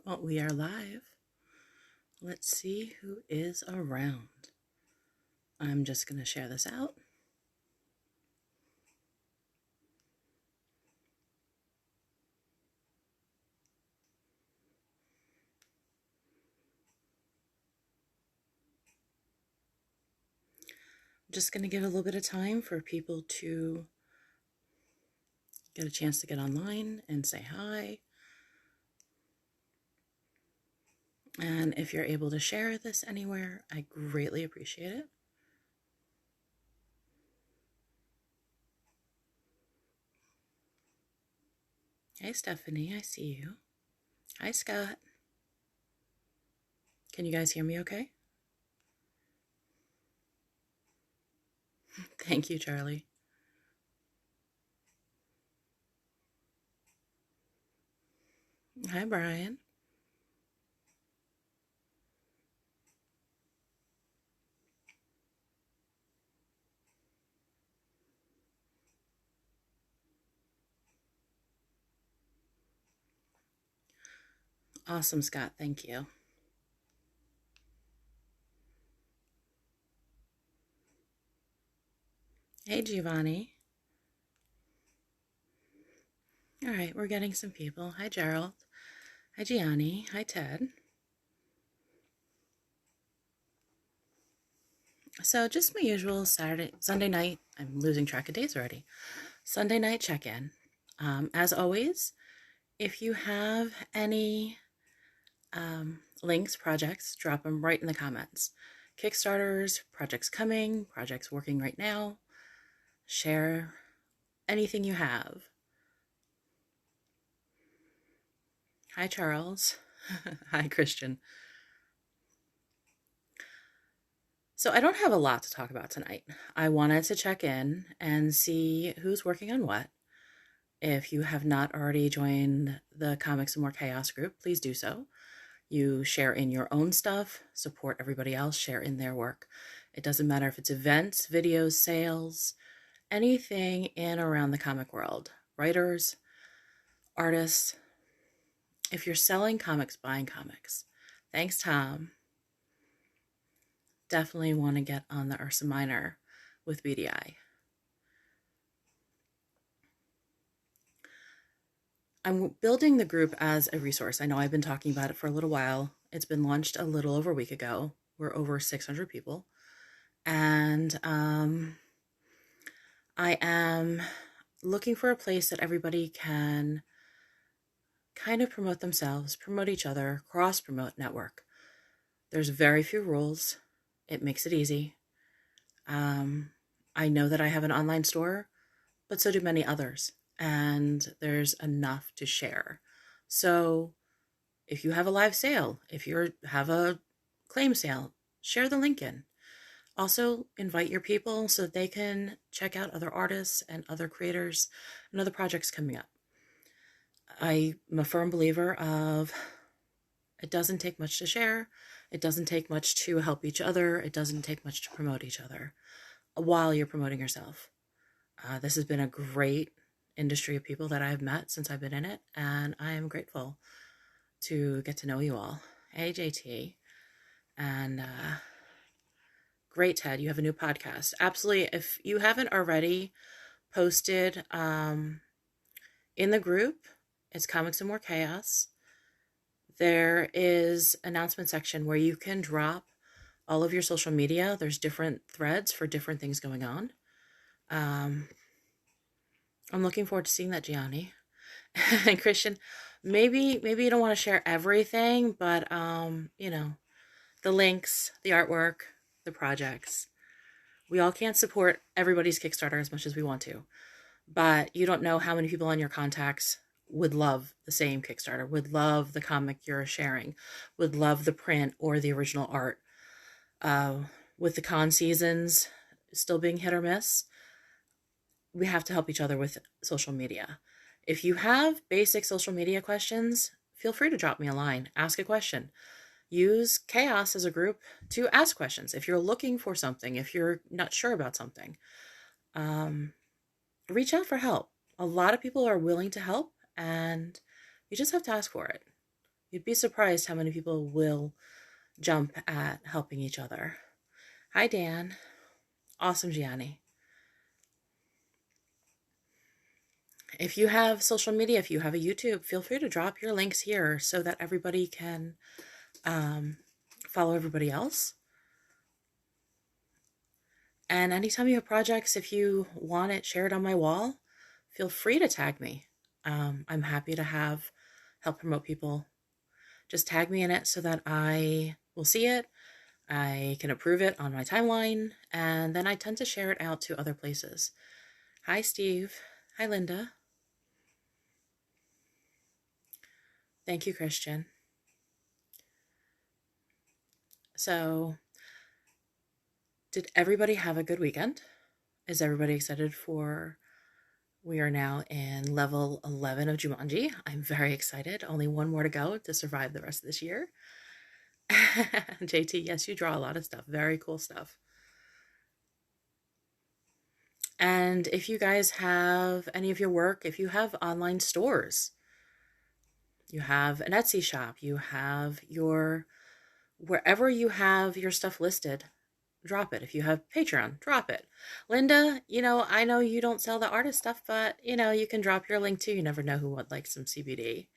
Well, we are live. Let's see who is around. I'm just going to share this out. I'm just going to give a little bit of time for people to get a chance to get online and say hi. And if you're able to share this anywhere, I greatly appreciate it. Hey, Stephanie, I see you. Hi, Scott. Can you guys hear me okay? Thank you, Charlie. Hi, Brian. Awesome, Scott. Thank you. Hey, Giovanni. All right, we're getting some people. Hi, Gerald. Hi, Gianni. Hi, Ted. So just my usual Sunday night, I'm losing track of days already. Sunday night check-in. As always, if you have any links, projects, drop them right in the comments. Kickstarters, projects coming, projects working right now. Share anything you have. Hi, Charles. Hi, Christian. So I don't have a lot to talk about tonight. I wanted to check in and see who's working on what. If you have not already joined the Comics and More Chaos group, please do so. You share in your own stuff, support everybody else, share in their work. It doesn't matter if it's events, videos, sales, anything in around the comic world. Writers, artists. If you're selling comics, buying comics. Thanks, Tom. Definitely want to get on the Ursa Minor with BDI. I'm building the group as a resource. I know I've been talking about it for a little while. It's been launched a little over a week ago. We're over 600 people. And I am looking for a place that everybody can kind of promote themselves, promote each other, cross-promote, network. There's very few rules. It makes it easy. I know that I have an online store, but so do many others. And there's enough to share. So if you have a live sale, if you have a claim sale, share the link in. Also, invite your people so that they can check out other artists and other creators and other projects coming up. I'm a firm believer of it doesn't take much to share. It doesn't take much to help each other. It doesn't take much to promote each other while you're promoting yourself. This has been a great industry of people that I've met since I've been in it, and I am grateful to get to know you all. Hey, JT. And great, Ted. You have a new podcast. Absolutely. If you haven't already posted in the group, it's Comics and More Chaos. There is an announcement section where you can drop all of your social media. There's different threads for different things going on. I'm looking forward to seeing that, Gianni. And Christian, maybe you don't want to share everything, but you know, the links, the artwork, the projects. We all can't support everybody's Kickstarter as much as we want to, but you don't know how many people on your contacts would love the same Kickstarter, would love the comic you're sharing, would love the print or the original art. With the con seasons still being hit or miss, we have to help each other with social media. If you have basic social media questions, feel free to drop me a line, ask a question. Use Chaos as a group to ask questions. If you're looking for something, if you're not sure about something, reach out for help. A lot of people are willing to help, and you just have to ask for it. You'd be surprised how many people will jump at helping each other. Hi, Dan. Awesome, Gianni. If you have social media, if you have a YouTube, feel free to drop your links here so that everybody can follow everybody else. And anytime you have projects, if you want it shared on my wall, feel free to tag me. I'm happy to help promote people. Just tag me in it so that I will see it. I can approve it on my timeline, and then I tend to share it out to other places. Hi, Steve. Hi, Linda. Thank you, Christian. So, did everybody have a good weekend? Is everybody excited for... We are now in level 11 of Jumanji. I'm very excited. Only one more to go to survive the rest of this year. JT, yes, you draw a lot of stuff. Very cool stuff. And if you guys have any of your work, if you have online stores, you have an Etsy shop, you have your... Wherever you have your stuff listed, drop it. If you have Patreon, drop it. Linda, I know you don't sell the artist stuff, but, you can drop your link too. You never know who would like some CBD.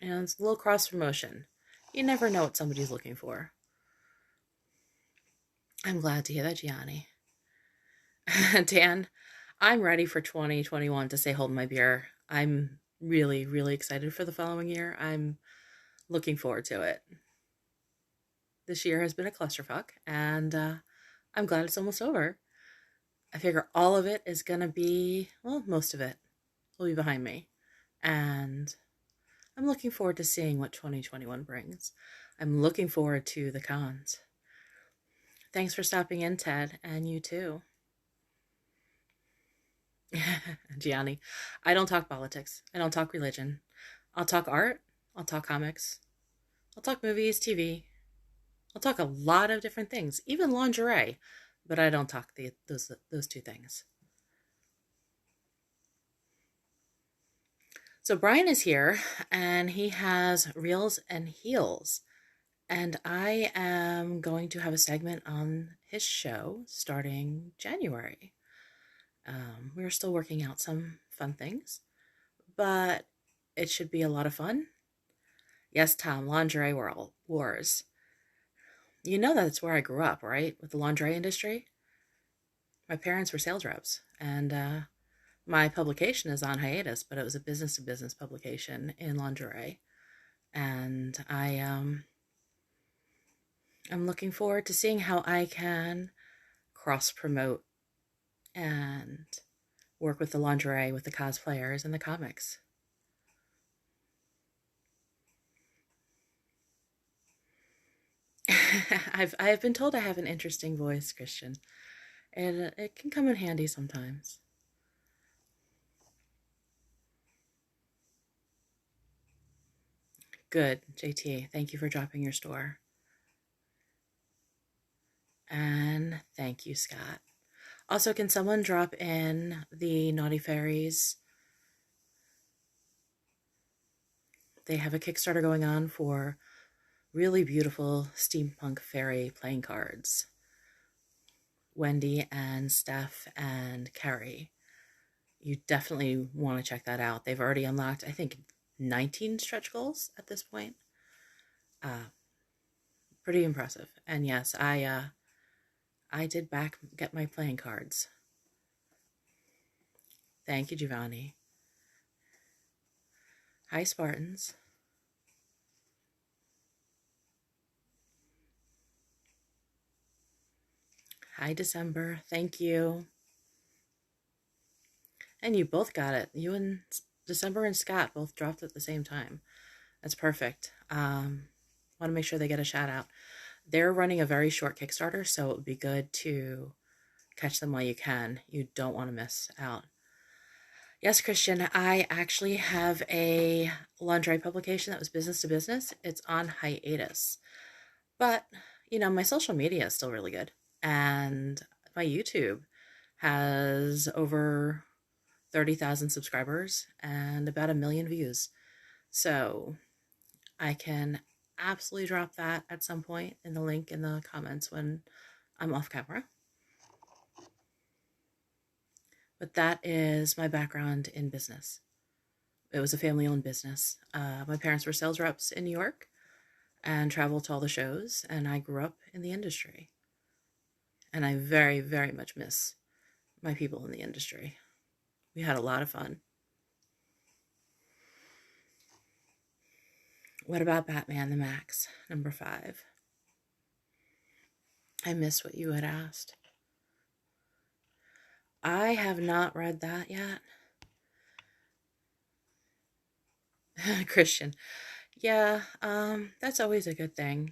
And it's a little cross promotion. You never know what somebody's looking for. I'm glad to hear that, Gianni. Dan, I'm ready for 2021 to say hold my beer. I'm really, really excited for the following year. I'm looking forward to it. This year has been a clusterfuck, and I'm glad it's almost over. I figure all of it is going to be, well, most of it will be behind me. And I'm looking forward to seeing what 2021 brings. I'm looking forward to the cons. Thanks for stopping in, Ted, and you too. Gianni, I don't talk politics. I don't talk religion. I'll talk art. I'll talk comics. I'll talk movies, TV. I'll talk a lot of different things, even lingerie, but I don't talk those two things. So Brian is here, and he has Reels and Heels, and I am going to have a segment on his show starting January. We're still working out some fun things, but it should be a lot of fun. Yes, Tom, lingerie wars. You know that's where I grew up, right? With the lingerie industry. My parents were sales reps, and my publication is on hiatus, but it was a business-to-business publication in lingerie. And I'm looking forward to seeing how I can cross-promote and work with the lingerie, with the cosplayers and the comics. I've been told I have an interesting voice, Christian, and it can come in handy sometimes. Good, JT. Thank you for dropping your store. And thank you, Scott. Also, can someone drop in the Naughty Fairies? They have a Kickstarter going on for really beautiful steampunk fairy playing cards. Wendy and Steph and Carrie. You definitely want to check that out. They've already unlocked, I think, 19 stretch goals at this point. Pretty impressive. And yes, I did get my playing cards. Thank you, Giovanni. Hi, Spartans. Hi, December. Thank you. And you both got it. You and December and Scott both dropped at the same time. That's perfect. Want to make sure they get a shout out. They're running a very short Kickstarter, so it would be good to catch them while you can. You don't want to miss out. Yes, Christian, I actually have a lingerie publication that was business to business. It's on hiatus. But, my social media is still really good. And my YouTube has over 30,000 subscribers and about 1 million views. So I can absolutely drop that at some point in the link in the comments when I'm off camera. But that is my background in business. It was a family-owned business. My parents were sales reps in New York and traveled to all the shows, and I grew up in the industry. And I very, very much miss my people in the industry. We had a lot of fun. What about Batman the Max, number 5? I missed what you had asked. I have not read that yet. Christian. Yeah, that's always a good thing.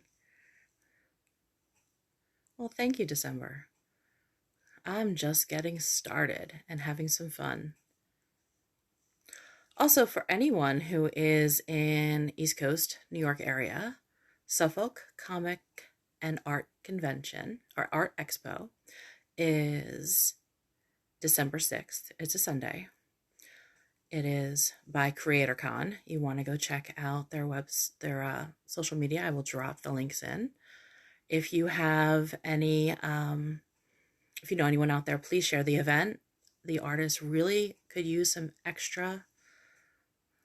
Well, thank you, December. I'm just getting started and having some fun. Also, for anyone who is in East Coast, New York area, Suffolk Comic and Art Convention, or Art Expo, is December 6th. It's a Sunday. It is by CreatorCon. You want to go check out their social media. I will drop the links in. If you have any, if you know anyone out there, please share the event. The artists really could use some extra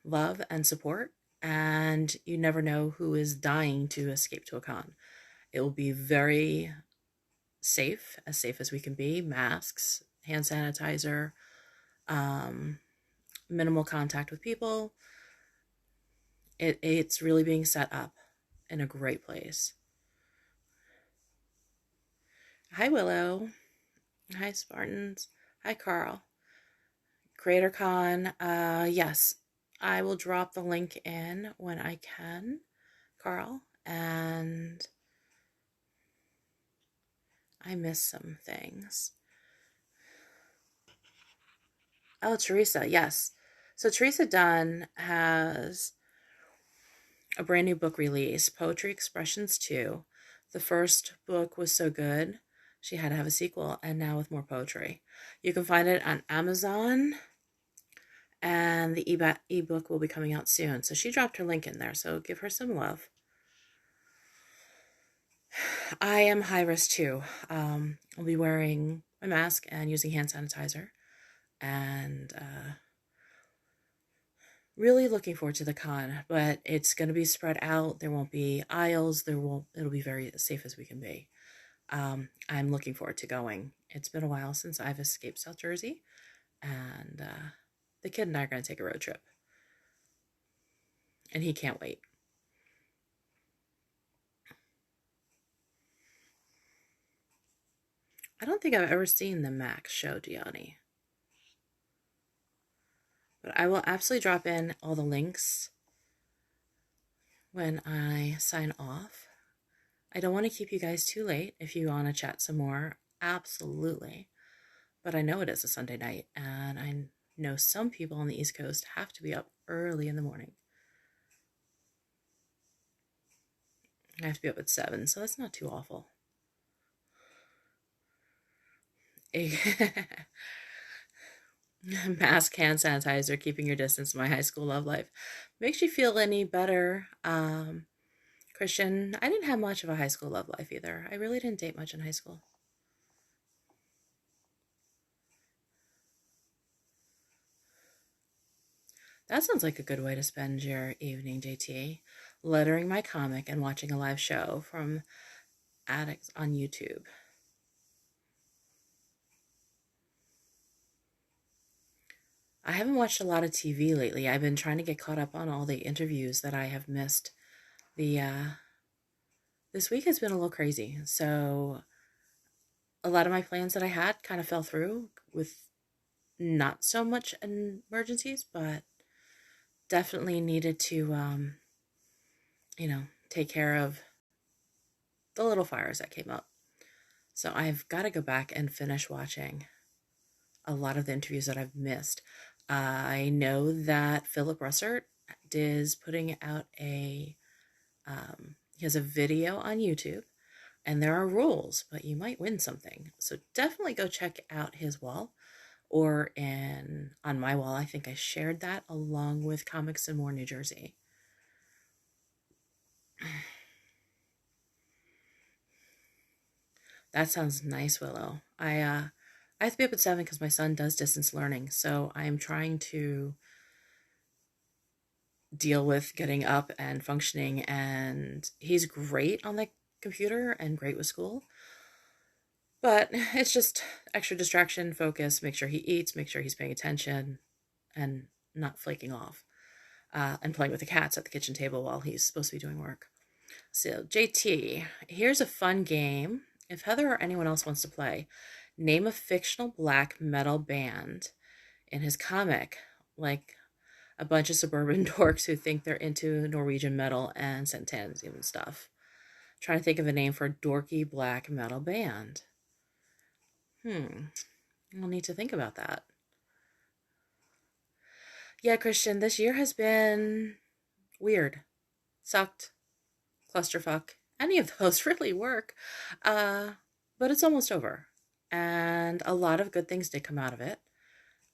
love and support, and you never know who is dying to escape to a con. It will be very safe as we can be. Masks, hand sanitizer, minimal contact with people. It's really being set up in a great place. Hi, Willow. Hi, Spartans. Hi, Carl. CreatorCon, yes, I will drop the link in when I can, Carl, and I missed some things. Oh, Teresa, yes. So Teresa Dunn has a brand new book release, Poetry Expressions 2. The first book was so good, she had to have a sequel, and now with more poetry. You can find it on Amazon, and the ebook will be coming out soon. So she dropped her link in there, so give her some love. I am high risk too. I'll be wearing my mask and using hand sanitizer, and really looking forward to the con, but it's going to be spread out. There won't be aisles. It'll be very safe as we can be. I'm looking forward to going. It's been a while since I've escaped South Jersey, and the kid and I are going to take a road trip, and he can't wait. I don't think I've ever seen the Max show, Gianni. But I will absolutely drop in all the links when I sign off. I don't want to keep you guys too late. If you want to chat some more, absolutely. But I know it is a Sunday night, and I know some people on the East Coast have to be up early in the morning. I have to be up at 7, so that's not too awful. Mask, hand sanitizer, keeping your distance, my high school love life. Makes you feel any better. Christian, I didn't have much of a high school love life either. I really didn't date much in high school. That sounds like a good way to spend your evening, JT. Lettering my comic and watching a live show from Addicts on YouTube. I haven't watched a lot of TV lately. I've been trying to get caught up on all the interviews that I have missed. This week has been a little crazy, so a lot of my plans that I had kind of fell through with not so much emergencies, but definitely needed to, take care of the little fires that came up. So I've got to go back and finish watching a lot of the interviews that I've missed. I know that Philip Russert is putting out he has a video on YouTube, and there are rules, but you might win something. So definitely go check out his wall, or on my wall. I think I shared that along with Comics and More New Jersey. That sounds nice, Willow. I have to be up at 7 because my son does distance learning, so I am trying to deal with getting up and functioning, and he's great on the computer and great with school. But it's just extra distraction, focus, make sure he eats, make sure he's paying attention and not flaking off. And playing with the cats at the kitchen table while he's supposed to be doing work. So, JT, here's a fun game. If Heather or anyone else wants to play, name a fictional black metal band in his comic, like a bunch of suburban dorks who think they're into Norwegian metal and Santanium and stuff. Trying to think of a name for a dorky black metal band. I'll need to think about that. Yeah, Christian, this year has been weird. Sucked. Clusterfuck. Any of those really work. But it's almost over. And a lot of good things did come out of it.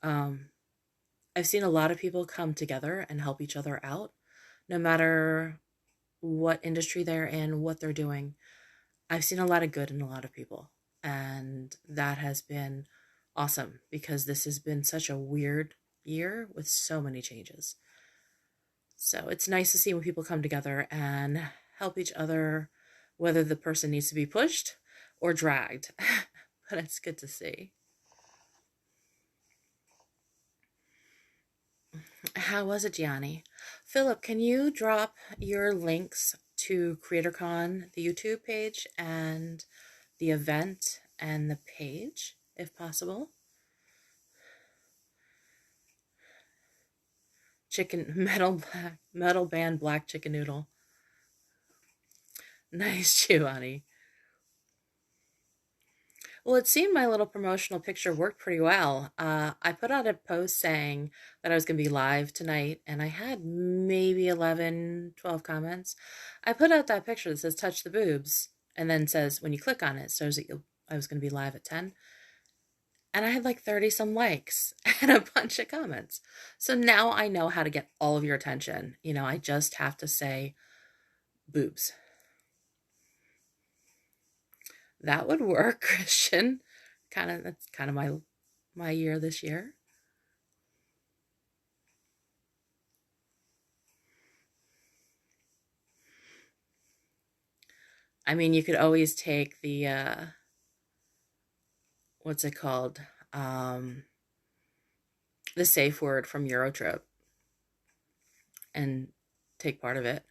I've seen a lot of people come together and help each other out, no matter what industry they're in, what they're doing. I've seen a lot of good in a lot of people. And that has been awesome because this has been such a weird year with so many changes. So it's nice to see when people come together and help each other, whether the person needs to be pushed or dragged. But it's good to see. How was it, Gianni? Philip, can you drop your links to CreatorCon, the YouTube page, and the event and the page, if possible? Metal band Black Chicken Noodle. Nice, Giovanni. Well, it seemed my little promotional picture worked pretty well. I put out a post saying that I was going to be live tonight, and I had maybe 11, 12 comments. I put out that picture that says touch the boobs, and then says when you click on it, shows that I was going to be live at 10. And I had like 30 some likes and a bunch of comments. So now I know how to get all of your attention. I just have to say boobs. That would work, Christian. That's kind of my year this year. I mean, you could always take the what's it called? The safe word from Eurotrip and take part of it.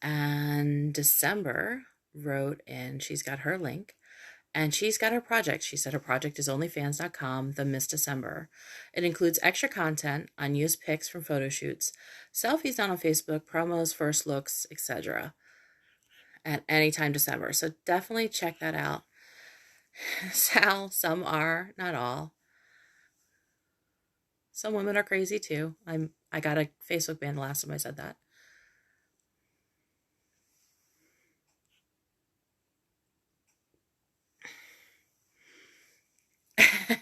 And December wrote in, she's got her link, and she's got her project. She said her project is onlyfans.com, The Miss December. It includes extra content, unused pics from photo shoots, selfies down on Facebook, promos, first looks, etc. at any time December. So definitely check that out. Sal, some are, not all. Some women are crazy too. I got a Facebook ban the last time I said that.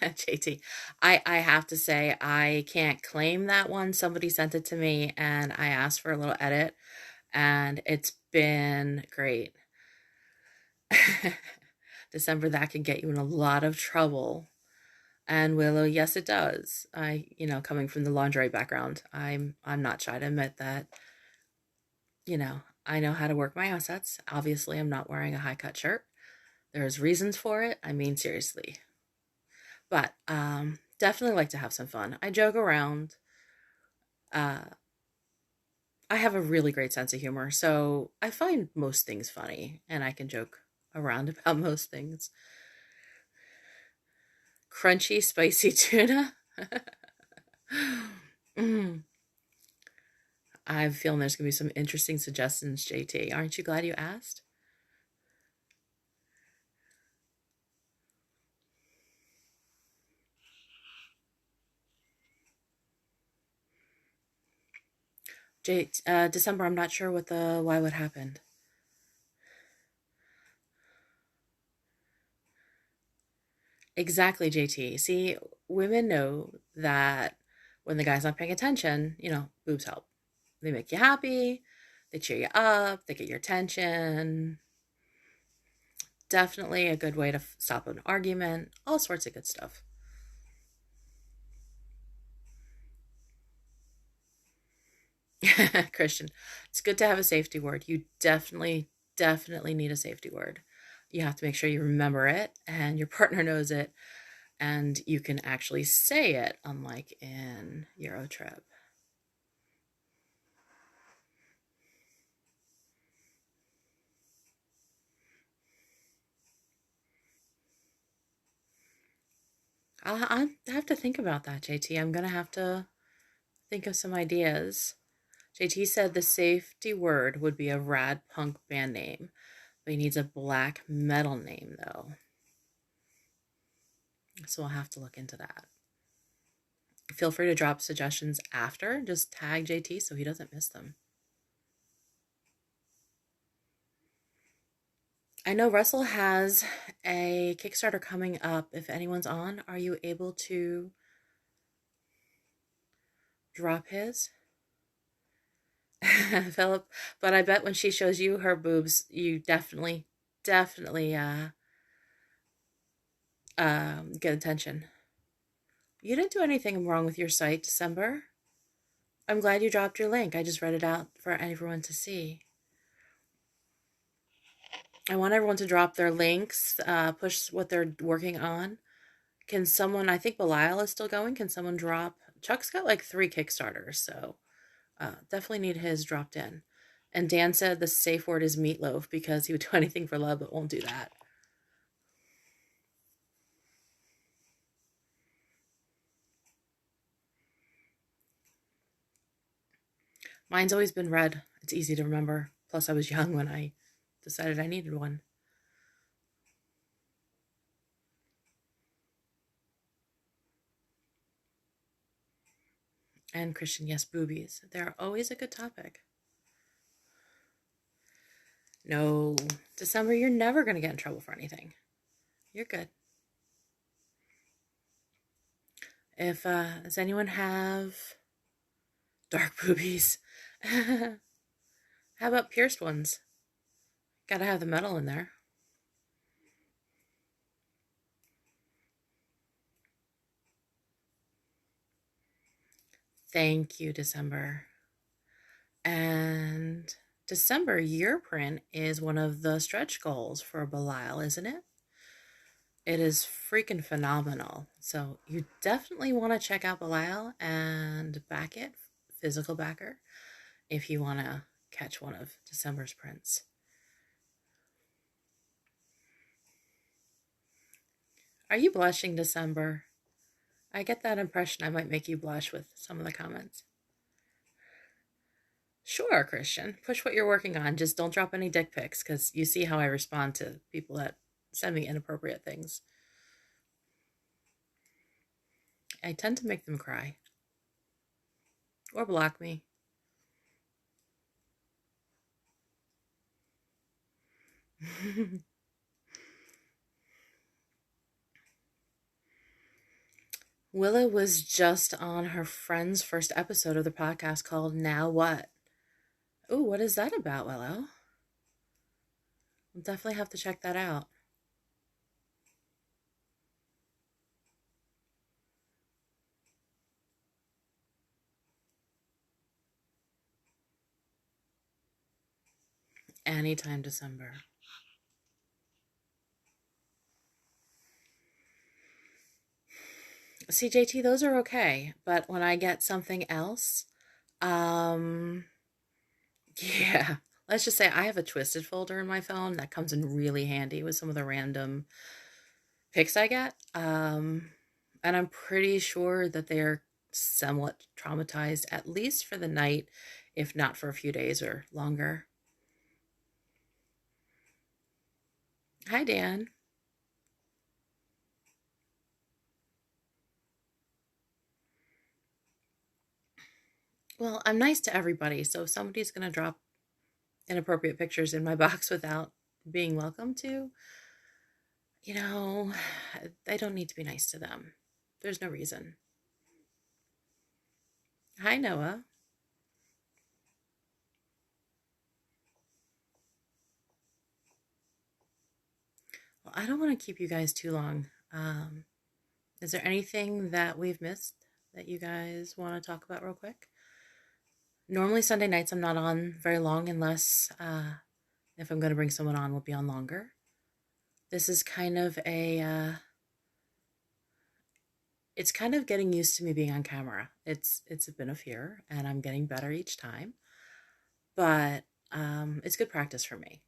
JT, I have to say I can't claim that one. Somebody sent it to me and I asked for a little edit and it's been great. December, that can get you in a lot of trouble. And Willow, yes it does. Coming from the lingerie background, I'm not shy to admit that, I know how to work my assets. Obviously, I'm not wearing a high cut shirt. There's reasons for it. I mean, seriously. But definitely like to have some fun. I joke around. I have a really great sense of humor, so I find most things funny, and I can joke around about most things. Crunchy, spicy tuna. I'm feeling there's going to be some interesting suggestions, JT. Aren't you glad you asked? December, I'm not sure why what happened. Exactly, JT. See, women know that when the guy's not paying attention, boobs help. They make you happy, they cheer you up, they get your attention. Definitely a good way to stop an argument, all sorts of good stuff. Christian, it's good to have a safety word. You definitely need a safety word. You have to make sure you remember it and your partner knows it and you can actually say it, unlike in Eurotrip. I have to think about that, JT. I'm going to have to think of some ideas. JT said the safety word would be a rad punk band name, but he needs a black metal name, though. So we'll have to look into that. Feel free to drop suggestions after. Just tag JT so he doesn't miss them. I know Russell has a Kickstarter coming up. If anyone's on, are you able to drop his? Philip, but I bet when she shows you her boobs, you definitely get attention. You didn't do anything wrong with your site, December. I'm glad you dropped your link. I just read it out for everyone to see. I want everyone to drop their links, push what they're working on. Can someone, I think Belial is still going. Can someone drop? Chuck's got like 3 Kickstarters, so definitely need his dropped in. And Dan said the safe word is meatloaf because he would do anything for love but won't do that. Mine's always been red. It's easy to remember. Plus, I was young when I decided I needed one. And Christian, yes, boobies. They're always a good topic. No, December, you're never going to get in trouble for anything. You're good. If, does anyone have dark boobies? How about pierced ones? Gotta have the metal in there. Thank you, December. And December, your print is one of the stretch goals for Belial, isn't it? It is freaking phenomenal. So you definitely want to check out Belial and back it, physical backer, if you want to catch one of December's prints. Are you blushing, December? I get that impression I might make you blush with some of the comments. Sure, Christian. Push what you're working on. Just don't drop any dick pics because you see how I respond to people that send me inappropriate things. I tend to make them cry. Or block me. Willa was just on her friend's first episode of the podcast called Now What? Ooh, what is that about, Willow? I'll definitely have to check that out. Anytime December. CJT, those are okay, but when I get something else, um, yeah, let's just say I have a twisted folder in my phone that comes in really handy with some of the random pics I get. And I'm pretty sure that they're somewhat traumatized, at least for the night, if not for a few days or longer. Hi, Dan. Well, I'm nice to everybody, so if somebody's going to drop inappropriate pictures in my box without being welcome to, You know, I don't need to be nice to them. There's no reason. Hi, Noah. Well, I don't want to keep you guys too long. Is there anything that we've missed that you guys want to talk about real quick? Normally, Sunday nights I'm not on very long unless if I'm going to bring someone on, we'll be on longer. This is kind of it's kind of getting used to me being on camera. It's been a fear, and I'm getting better each time. But it's good practice for me,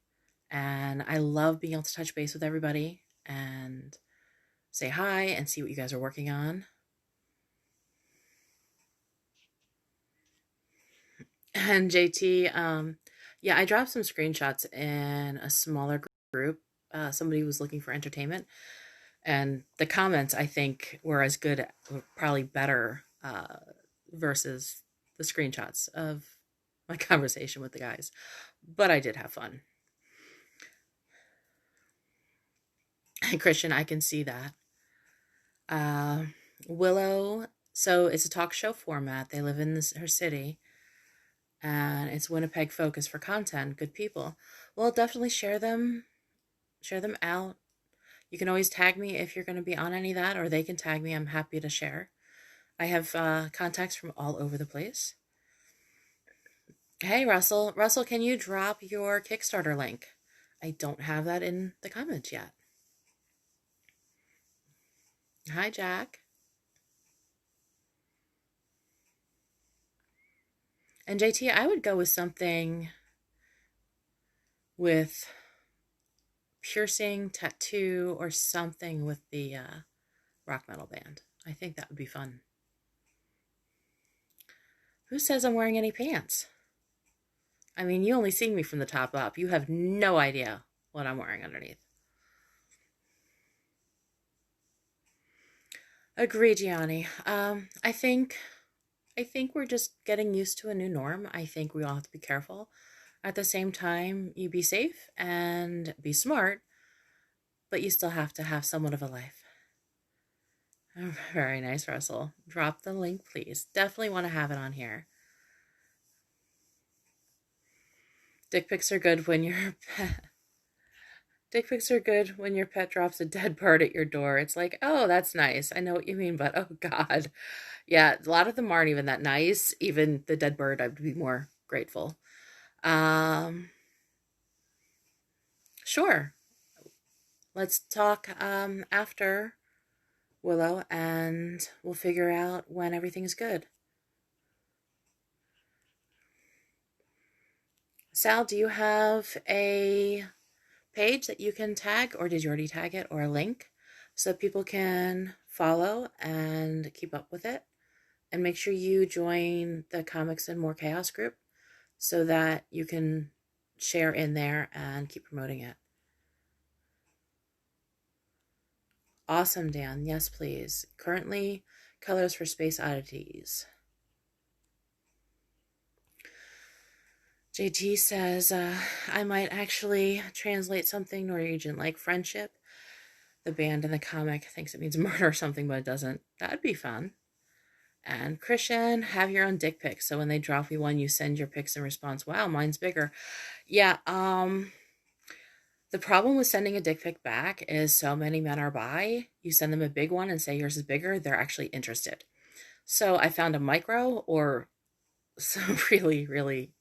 and I love being able to touch base with everybody and say hi and see what you guys are working on. And JT, yeah, I dropped some screenshots in a smaller group. Somebody was looking for entertainment, and the comments I think were as good, probably better, versus the screenshots of my conversation with the guys. But I did have fun. And Christian, I can see that. Uh, Willow, so it's a talk show format. They live in her city, and it's Winnipeg focused for content. Good people. Well, definitely share them out. You can always tag me if you're going to be on any of that, or they can tag me. I'm happy to share. I have contacts from all over the place. Hey, Russell. Russell, can you drop your Kickstarter link? I don't have that in the comments yet. Hi, Jack. And JT, I would go with something with piercing, tattoo, or something with the rock metal band. I think that would be fun. Who says I'm wearing any pants? I mean, you only see me from the top up. You have no idea what I'm wearing underneath. Agree, Gianni. I think we're just getting used to a new norm. I think we all have to be careful. At the same time, you be safe and be smart, but you still have to have somewhat of a life. Very nice, Russell. Drop the link, please. Definitely want to have it on here. Dick pics are good when your pet. Dick pics are good when your pet drops a dead bird at your door. It's like, oh, that's nice. I know what you mean, but oh God, yeah, a lot of them aren't even that nice. Even the dead bird, I'd be more grateful. Um, sure. Let's talk after Willow, and we'll figure out when everything's good. Sal, do you have a page that you can tag, or did you already tag it, or a link so people can follow and keep up with it? And make sure you join the Comics and More Chaos group so that you can share in there and keep promoting it. Awesome, Dan. Yes, please. Currently, colors for Space Oddities. JT says, I might actually translate something Norwegian like friendship. The band in the comic thinks it means murder or something, but it doesn't. That'd be fun. And Christian, have your own dick pic. So when they drop you one, you send your pics in response. Wow, mine's bigger. Yeah, the problem with sending a dick pic back is so many men are bi. You send them a big one and say yours is bigger, they're actually interested. So I found a micro or some really, really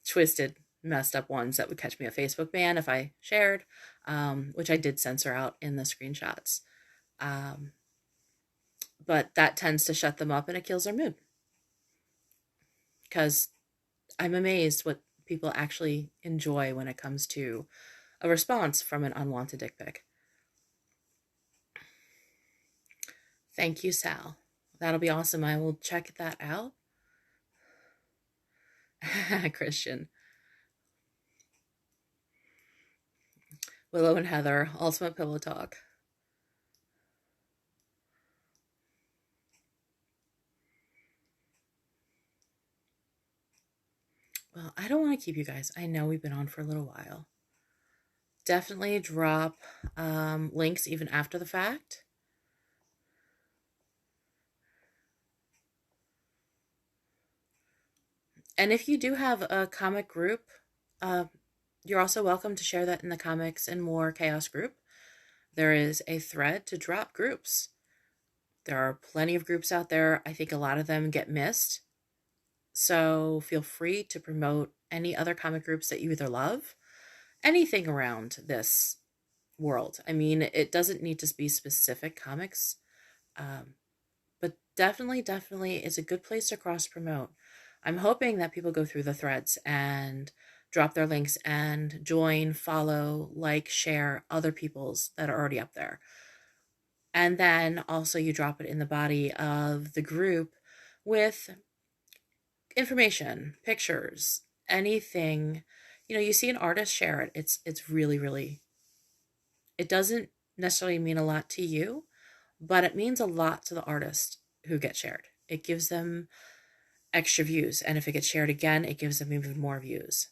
twisted, messed up ones that would catch me a Facebook ban if I shared, which I did censor out in the screenshots. Um, but that tends to shut them up and it kills their mood. Because I'm amazed what people actually enjoy when it comes to a response from an unwanted dick pic. Thank you, Sal. That'll be awesome. I will check that out. Christian. Willow and Heather, Ultimate Pillow Talk. Well, I don't want to keep you guys. I know we've been on for a little while. Definitely drop links even after the fact. And if you do have a comic group, uh, you're also welcome to share that in the Comics and More Chaos group. There is a thread to drop groups. There are plenty of groups out there. I think a lot of them get missed. So feel free to promote any other comic groups that you either love, anything around this world. I mean, it doesn't need to be specific comics, um, but definitely is a good place to cross promote. I'm hoping that people go through the threads and drop their links and join, follow, like, share other people's that are already up there. And then also you drop it in the body of the group with information, pictures, anything. You know, you see an artist share it. It's really, it doesn't necessarily mean a lot to you, but it means a lot to the artist who gets shared. It gives them extra views, and if it gets shared again, it gives them even more views.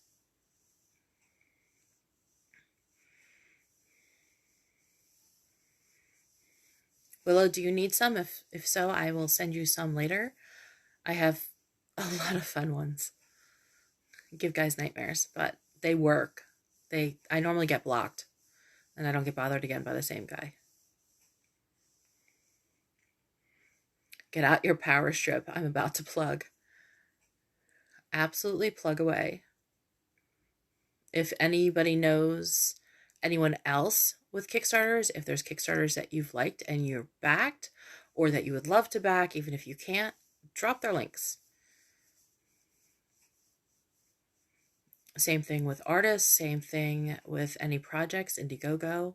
Willow, do you need some? If so, I will send you some later. I have a lot of fun ones. Give guys nightmares, but they work. I normally get blocked, and I don't get bothered again by the same guy. Get out your power strip. I'm about to plug. Absolutely plug away. If anybody knows anyone else with Kickstarters, if there's Kickstarters that you've liked and you're backed, or that you would love to back, even if you can't, drop their links. Same thing with artists, same thing with any projects, Indiegogo.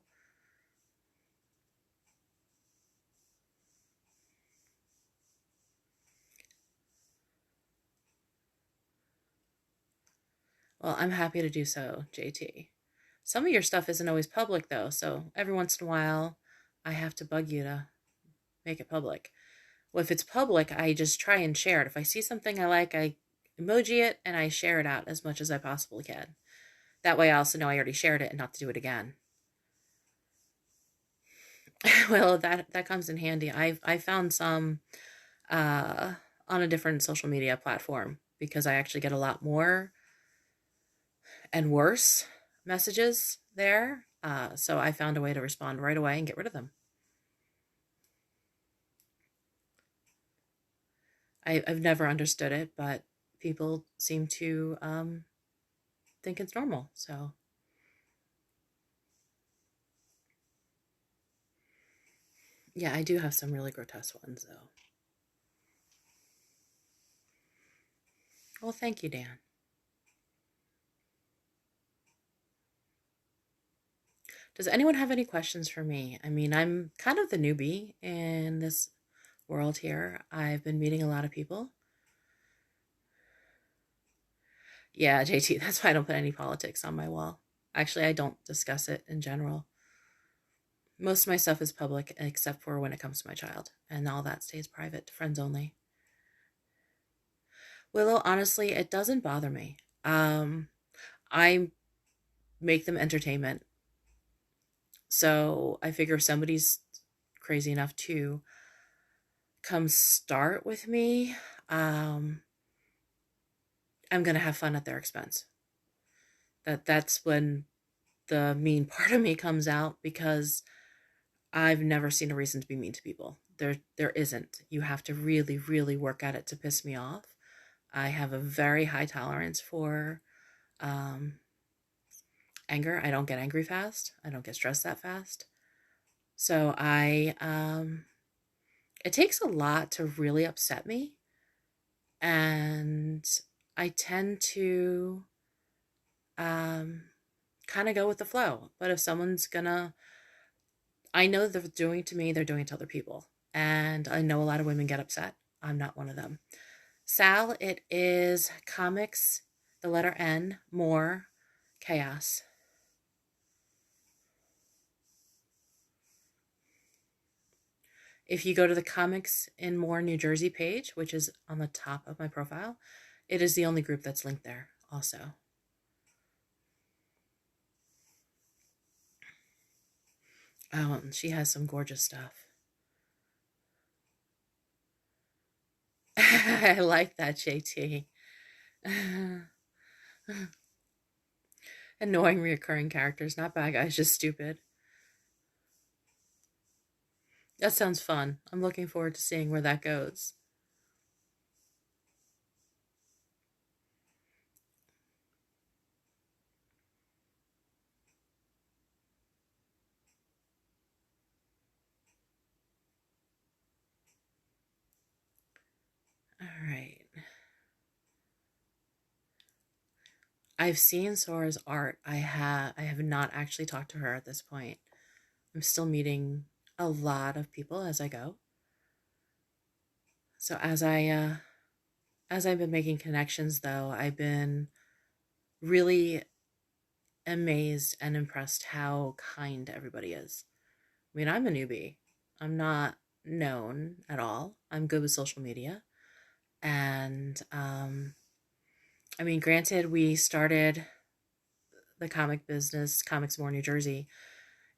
Well, I'm happy to do so, JT. Some of your stuff isn't always public, though, so every once in a while, I have to bug you to make it public. Well, if it's public, I just try and share it. If I see something I like, I emoji it and I share it out as much as I possibly can. That way I also know I already shared it and not to do it again. Well, that comes in handy. I found some uh, on a different social media platform because I actually get a lot more and worse messages there. So I found a way to respond right away and get rid of them. I've never understood it, but people seem to think it's normal. So yeah, I do have some really grotesque ones though. Well, thank you, Dan. Does anyone have any questions for me? I mean, I'm kind of the newbie in this world here. I've been meeting a lot of people. Yeah, JT, that's why I don't put any politics on my wall. Actually, I don't discuss it in general. Most of my stuff is public except for when it comes to my child, and all that stays private, friends only. Willow, honestly, it doesn't bother me. I make them entertainment. So I figure if somebody's crazy enough to come start with me, I'm gonna have fun at their expense. That's when the mean part of me comes out, because I've never seen a reason to be mean to people. There isn't. You have to really work at it to piss me off. I have a very high tolerance for um, anger. I don't get angry fast. I don't get stressed that fast. So it takes a lot to really upset me, and I tend to um, kind of go with the flow. But if someone's gonna, I know they're doing to me, they're doing it to other people. And I know a lot of women get upset. I'm not one of them. Sal, it is comics, the letter N, more chaos. If you go to the Comics in More New Jersey page, which is on the top of my profile, it is the only group that's linked there also. Oh, and she has some gorgeous stuff. I like that, JT. Annoying reoccurring characters, not bad guys, just stupid. That sounds fun. I'm looking forward to seeing where that goes. All right. I've seen Sora's art. I have not actually talked to her at this point. I'm still meeting a lot of people as I go. So as I've been making connections though, I've been really amazed and impressed how kind everybody is. I mean, I'm a newbie. I'm not known at all. I'm good with social media. And I mean, granted, we started the comic business, Comics More New Jersey,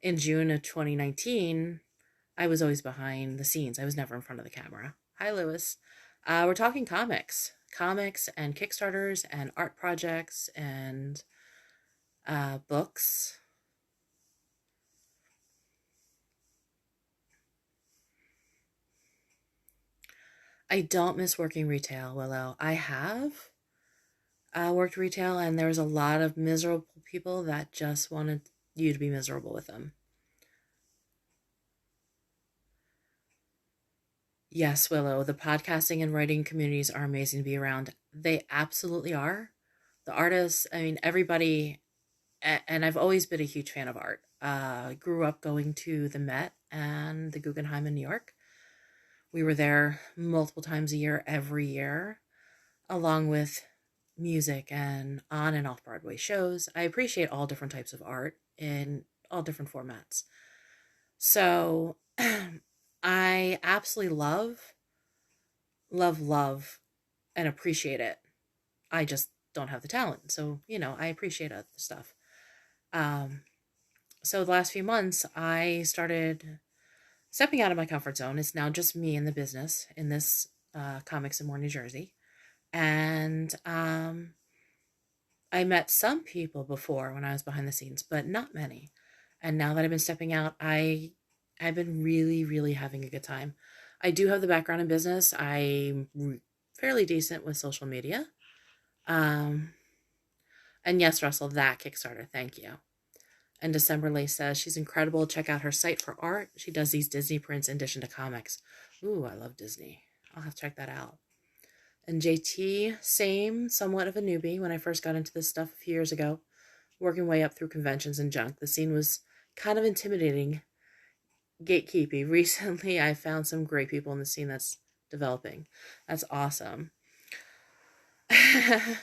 in June of 2019. I was always behind the scenes. I was never in front of the camera. Hi, Lewis. We're talking comics and Kickstarters and art projects and books. I don't miss working retail, Willow. I have worked retail, and there was a lot of miserable people that just wanted you to be miserable with them. Yes, Willow, the podcasting and writing communities are amazing to be around. They absolutely are. The artists, I mean, everybody, and I've always been a huge fan of art. I grew up going to the Met and the Guggenheim in New York. We were there multiple times a year, every year, along with music and on and off Broadway shows. I appreciate all different types of art in all different formats. So I absolutely love, and appreciate it. I just don't have the talent. So, I appreciate other stuff. Um, so the last few months, I started stepping out of my comfort zone. It's now just me in the business in this Comics and More New Jersey. And I met some people before when I was behind the scenes, but not many. And now that I've been stepping out, I've been really, really having a good time. I do have the background in business. I'm fairly decent with social media. Um, and yes, Russell, that Kickstarter, thank you. And December Lay says she's incredible. Check out her site for art. She does these Disney prints in addition to comics. Ooh, I love Disney. I'll have to check that out. And JT, same, somewhat of a newbie when I first got into this stuff a few years ago, working way up through conventions and junk. The scene was kind of intimidating, gatekeepy. Recently, I found some great people in the scene that's developing. That's awesome.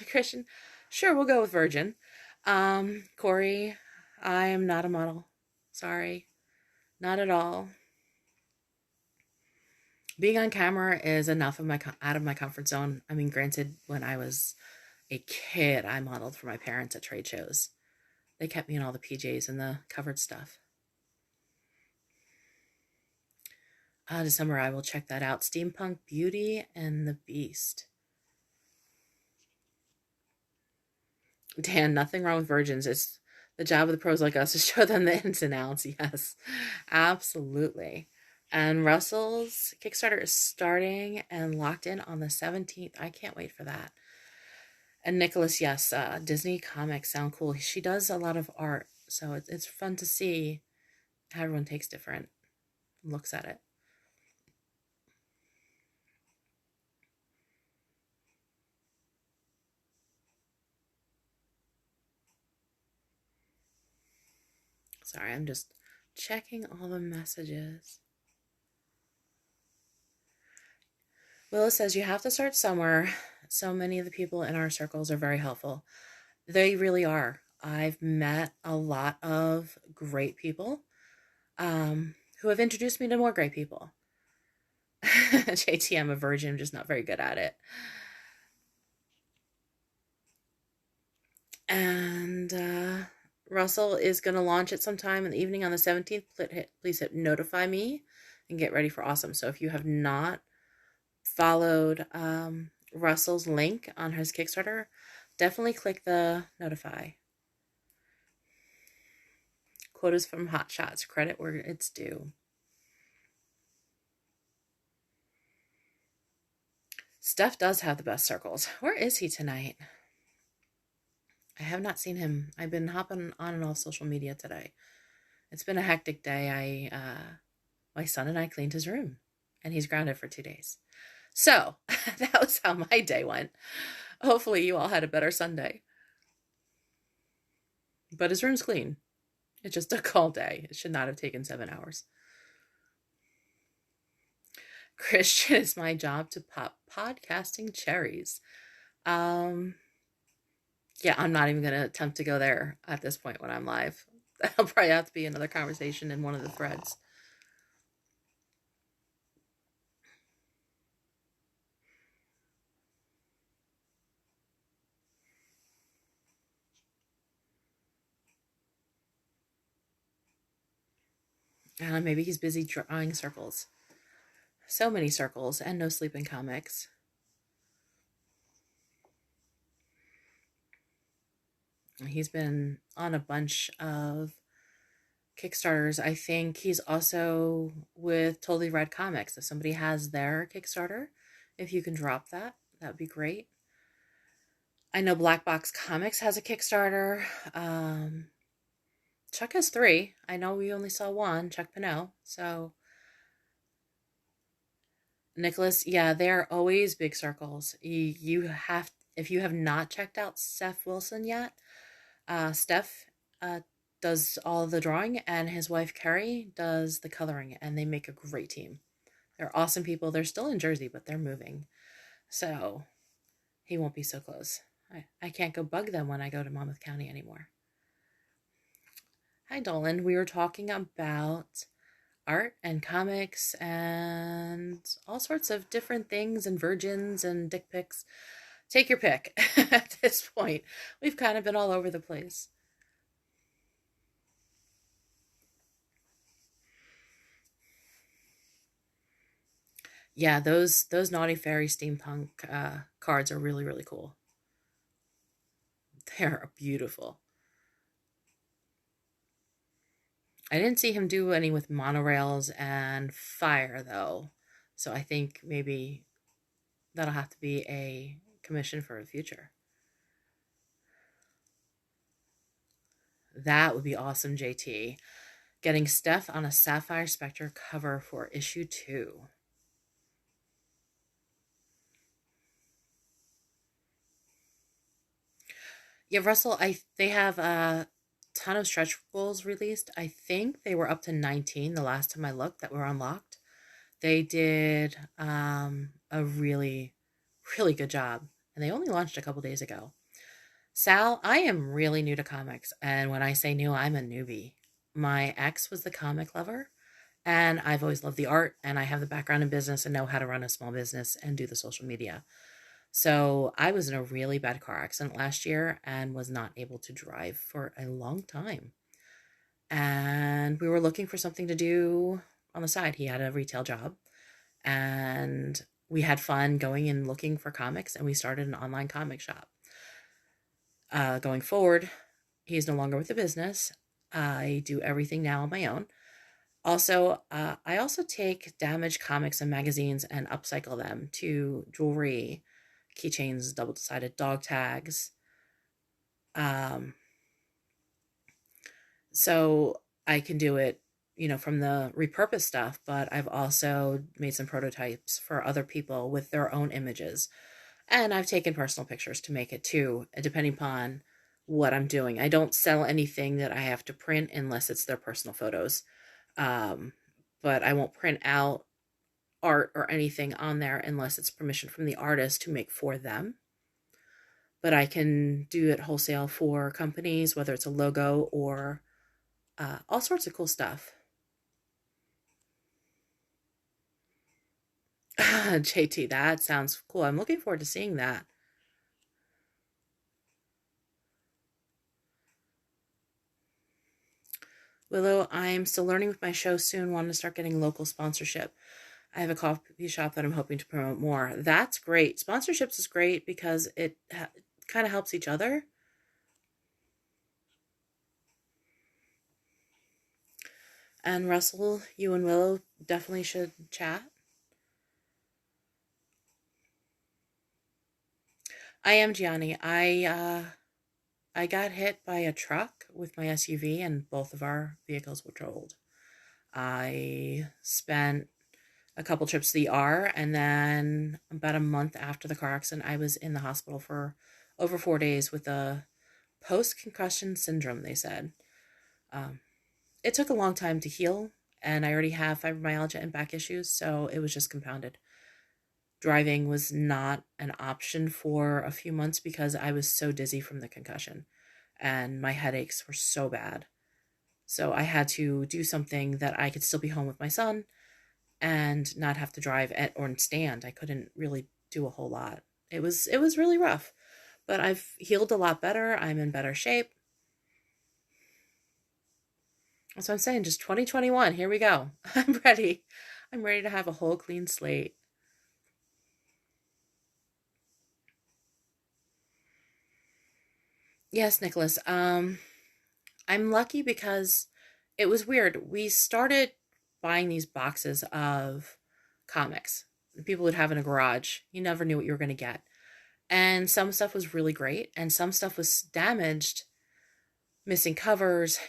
Christian, sure, we'll go with Virgin. Corey, I am not a model. Sorry, not at all. Being on camera is enough of my out of my comfort zone. I mean, granted, when I was a kid, I modeled for my parents at trade shows. They kept me in all the PJs and the covered stuff. December, I will check that out. Steampunk Beauty and the Beast. Dan, nothing wrong with virgins. It's the job of the pros like us to show them the ins and outs. Yes, absolutely. And Russell's Kickstarter is starting and locked in on the 17th. I can't wait for that. And Nicholas, yes, Disney comics sound cool. She does a lot of art, so it's fun to see how everyone takes different looks at it. Sorry, I'm just checking all the messages. Willis says you have to start somewhere. So many of the people in our circles are very helpful. They really are. I've met a lot of great people who have introduced me to more great people. JT, I'm a virgin, I'm just not very good at it. And Russell is going to launch it sometime in the evening on the 17th. Please hit notify me and get ready for awesome. So if you have not followed Russell's link on his Kickstarter, definitely click the notify. Quotas from Hot Shots, credit where it's due. Steph does have the best circles. Where is he tonight? I have not seen him. I've been hopping on and off social media today. It's been a hectic day. My son and I cleaned his room, and he's grounded for 2 days. So that was how my day went. Hopefully you all had a better Sunday. But his room's clean. It just took all day. It should not have taken 7 hours. Christian, it's my job to pop podcasting cherries. Yeah, I'm not even going to attempt to go there at this point when I'm live. That'll probably have to be another conversation in one of the threads. Maybe he's busy drawing circles. So many circles and no sleep in comics. He's been on a bunch of Kickstarters. I think he's also with Totally Red Comics. If somebody has their Kickstarter, if you can drop that, that would be great. I know Black Box Comics has a Kickstarter. Chuck has 3. I know we only saw 1, Chuck Pinnell. So, Nicholas, yeah, they're always big circles. You have, if you have not checked out Steph Wilson yet, Steph does all the drawing, and his wife Carrie does the coloring, and they make a great team. They're awesome people. They're still in Jersey, but they're moving, so he won't be so close. I can't go bug them when I go to Monmouth County anymore. Hi, Dolan. We were talking about art and comics and all sorts of different things and virgins and dick pics. Take your pick. At this point, we've kind of been all over the place. Yeah, those Naughty Fairy steampunk cards are really, really cool. They're beautiful. I didn't see him do any with monorails and fire, though. So I think maybe that'll have to be a commission for the future. That would be awesome, JT. Getting Steph on a Sapphire Spectre cover for issue 2. Yeah, Russell, they have a ton of stretch goals released. I think they were up to 19 the last time I looked that were unlocked. They did a really, really good job, and they only launched a couple days ago. Sal, I am really new to comics, and when I say new, I'm a newbie. My ex was the comic lover, and I've always loved the art, and I have the background in business and know how to run a small business and do the social media. So I was in a really bad car accident last year and was not able to drive for a long time. And we were looking for something to do on the side. He had a retail job, and we had fun going and looking for comics, and we started an online comic shop. Going forward, he is no longer with the business. I do everything now on my own. Also, I also take damaged comics and magazines and upcycle them to jewelry, keychains, double-sided dog tags. So I can do it, from the repurposed stuff, but I've also made some prototypes for other people with their own images. And I've taken personal pictures to make it too, depending upon what I'm doing. I don't sell anything that I have to print unless it's their personal photos. But I won't print out art or anything on there unless it's permission from the artist to make for them. But I can do it wholesale for companies, whether it's a logo or all sorts of cool stuff. JT, that sounds cool. I'm looking forward to seeing that. Willow, I'm still learning with my show soon. Want to start getting local sponsorship. I have a coffee shop that I'm hoping to promote more. That's great. Sponsorships is great because it kind of helps each other. And Russell, you and Willow definitely should chat. I am Gianni. I got hit by a truck with my SUV, and both of our vehicles were totaled. I spent a couple trips to the ER, and then about a month after the car accident, I was in the hospital for over 4 days with a post concussion syndrome, they said. Um, it took a long time to heal, and I already have fibromyalgia and back issues, so it was just compounded. Driving was not an option for a few months because I was so dizzy from the concussion, and my headaches were so bad. So I had to do something that I could still be home with my son and not have to drive or stand. I couldn't really do a whole lot. It was really rough, but I've healed a lot better. I'm in better shape. That's what I'm saying. Just 2021. Here we go. I'm ready. I'm ready to have a whole clean slate. Yes, Nicholas. I'm lucky because it was weird. We started buying these boxes of comics people would have in a garage. You never knew what you were going to get. And some stuff was really great, and some stuff was damaged, missing covers,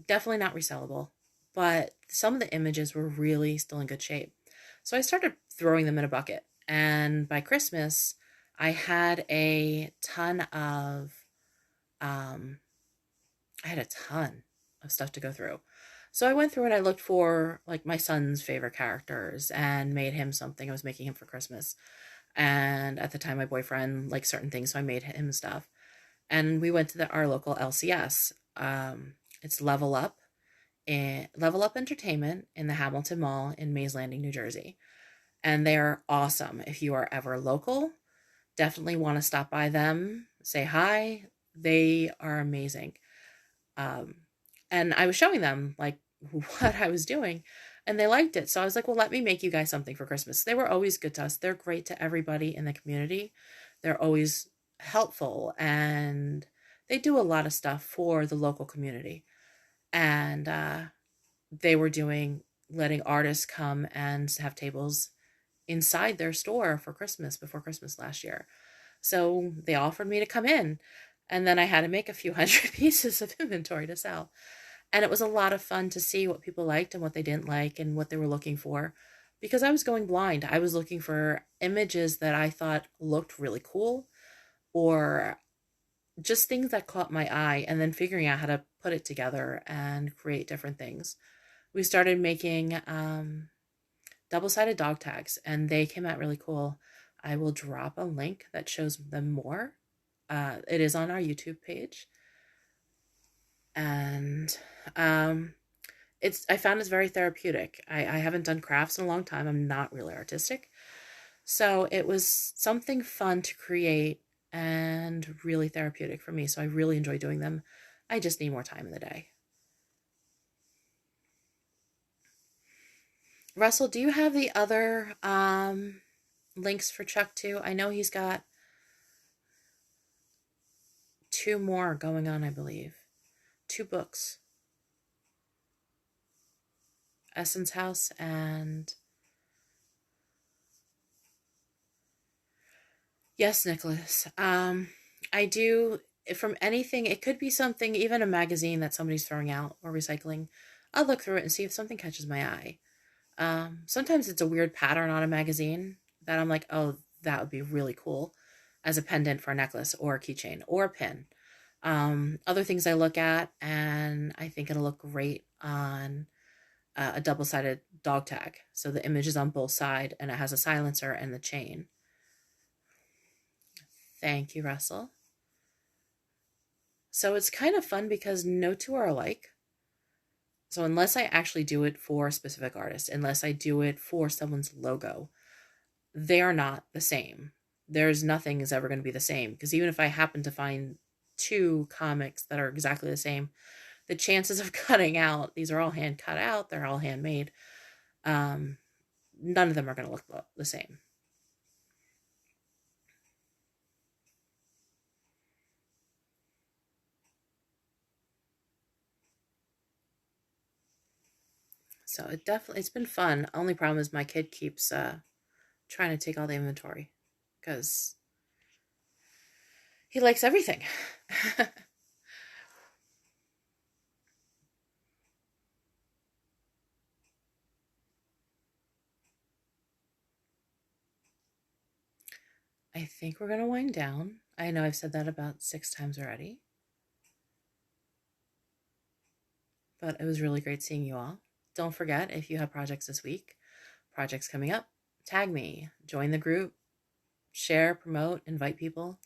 definitely not resellable. But some of the images were really still in good shape. So I started throwing them in a bucket. And by Christmas, I had a ton of um I had a ton of stuff to go through. So I went through and I looked for like my son's favorite characters and made him something. I was making him for Christmas. And at the time my boyfriend liked certain things, so I made him stuff. And we went to our local LCS. It's Level Up Entertainment in the Hamilton Mall in Mays Landing, New Jersey. And they are awesome. If you are ever local, definitely want to stop by them, say hi. They are amazing. Um, and I was showing them like what I was doing, and they liked it. So I was like, well, let me make you guys something for Christmas. They were always good to us. They're great to everybody in the community. They're always helpful, and they do a lot of stuff for the local community. And they were doing letting artists come and have tables inside their store for Christmas before Christmas last year. So they offered me to come in, and then I had to make a few hundred pieces of inventory to sell. And it was a lot of fun to see what people liked and what they didn't like and what they were looking for, because I was going blind. I was looking for images that I thought looked really cool, or just things that caught my eye, and then figuring out how to put it together and create different things. We started making double-sided dog tags, and they came out really cool. I will drop a link that shows them more. It is on our YouTube page, and I found it's very therapeutic. I haven't done crafts in a long time. I'm not really artistic, so it was something fun to create and really therapeutic for me. So I really enjoy doing them. I just need more time in the day. Russell, do you have the other links for Chuck too? I know he's got two more going on, I believe. Two books. Essence House and yes, Nicholas. I do from anything. It could be something, even a magazine that somebody's throwing out or recycling. I'll look through it and see if something catches my eye. Sometimes it's a weird pattern on a magazine that I'm like, oh, that would be really cool as a pendant for a necklace or a keychain or a pin. Other things I look at and I think it'll look great on a double-sided dog tag. So the image is on both sides and it has a silencer and the chain. Thank you, Russell. So it's kind of fun because no two are alike. So unless I actually do it for a specific artist, unless I do it for someone's logo, they are not the same. There's nothing is ever going to be the same, because even if I happen to find two comics that are exactly the same, the chances of cutting out, these are all hand cut out, they're all handmade. None of them are going to look the same. So it's been fun. Only problem is my kid keeps trying to take all the inventory because he likes everything. I think we're going to wind down. I know I've said that about 6 times already. But it was really great seeing you all. Don't forget, if you have projects this week, projects coming up, tag me, join the group, share, promote, invite people.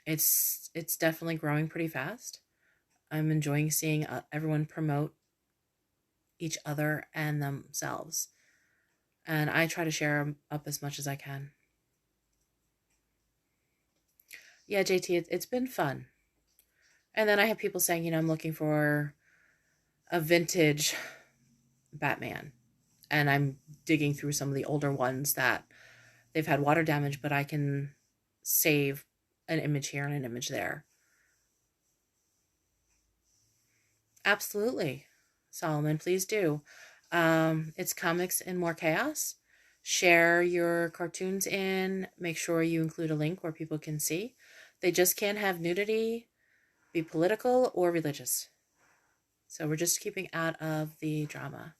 It's definitely growing pretty fast. I'm enjoying seeing everyone promote each other and themselves. And I try to share them up as much as I can. Yeah, JT, it's been fun. And then I have people saying, I'm looking for a vintage Batman. And I'm digging through some of the older ones that they've had water damage, but I can save an image here and an image there. Absolutely. Solomon, please do. It's Comics and More Chaos. Share your cartoons in. Make sure you include a link where people can see. They just can't have nudity, be political, or religious. So we're just keeping out of the drama.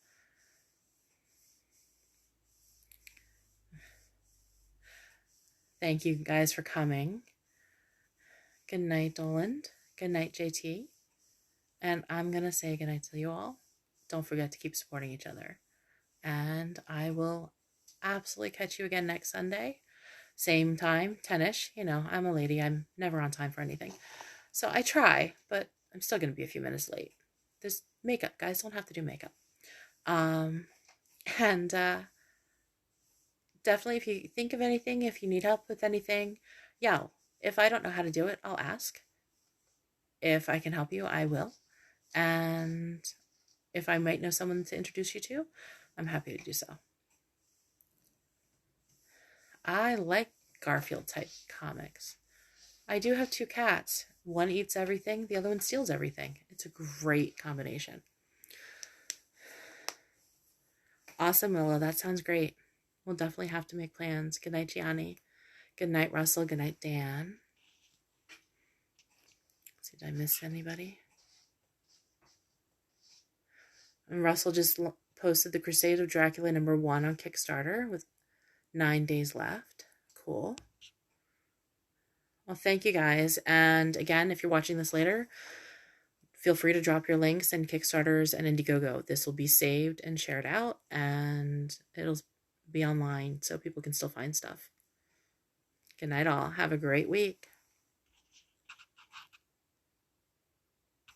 Thank you guys for coming. Good night, Doland. Good night, JT. And I'm going to say goodnight to you all. Don't forget to keep supporting each other. And I will absolutely catch you again next Sunday. Same time, 10ish. I'm a lady. I'm never on time for anything. So I try, but I'm still going to be a few minutes late. There's makeup. Guys don't have to do makeup. And definitely, if you think of anything, if you need help with anything, if I don't know how to do it, I'll ask. If I can help you, I will. And if I might know someone to introduce you to, I'm happy to do so. I like Garfield type comics. I do have 2 cats. One eats everything, the other one steals everything. It's a great combination. Awesome, Willa. That sounds great. We'll definitely have to make plans. Good night, Gianni. Good night, Russell. Good night, Dan. Did I miss anybody? And Russell just posted The Crusade of Dracula #1 on Kickstarter with 9 days left. Cool. Well, thank you guys. And again, if you're watching this later, feel free to drop your links and Kickstarters and Indiegogo. This will be saved and shared out, and it'll be online so people can still find stuff. Good night, all. Have a great week.